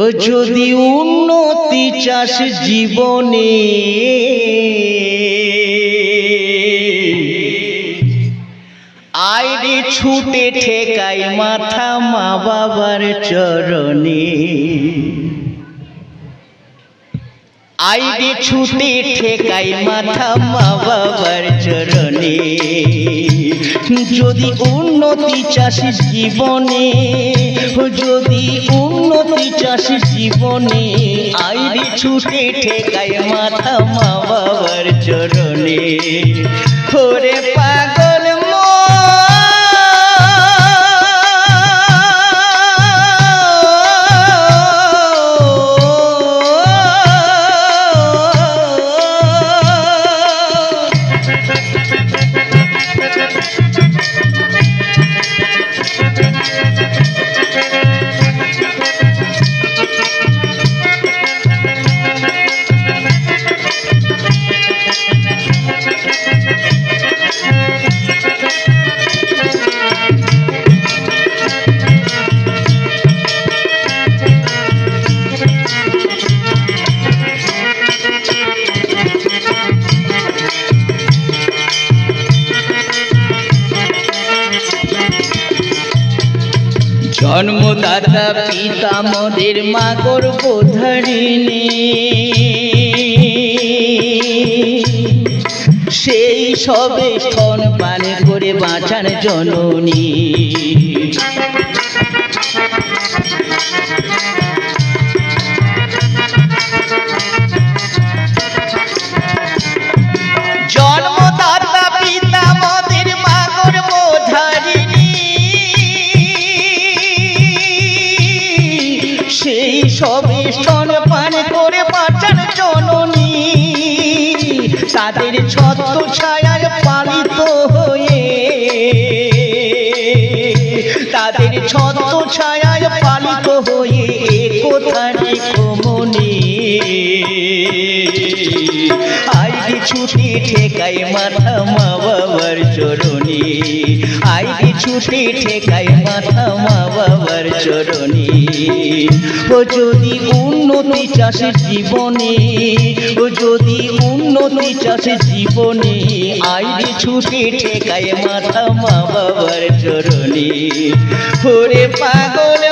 ও যদি উন্নতি চাস জীবনে, আইরে ছুটে ঠেকাই মাথা মা বাবার চরণে। আইরে ছুটে ঠেকাই মাথা মা বাবার চরণে। যদি উন্নতি চাস জীবনে, যদি উন্নতি চাস জীবনে, আইরে ছুটে ঠেকাই মাথা মা বাবার চরণে। ওরে পাগল জন্মদাতা পিতা মোদের মা গর্ভধারিণী, সেই সবে স্তন পান করে বাঁচার জননী। জন্মদাতা পিতা মোদের মা গর্ভধারিণী, সেই সবে স্তন পান করে বাঁচার জননী। তাদের ছত্র ছায়ায় পালিত হয়ে, তাদের ছত্র ছায়ায় পালিত হয়ে কোথায় কমনি। আইরে ছুটে ঠেকাই মাথা মা বাবার চরণে, আইরে ছুটে ঠেকাই মাথা মা বাবার চরণে। ও যদি উন্নতি চাস জীবনে, ও যদি উন্নতি চাস জীবনে, আইরে ছুটে ঠেকাই মাথা মা বাবার চরণে। ওরে পাগল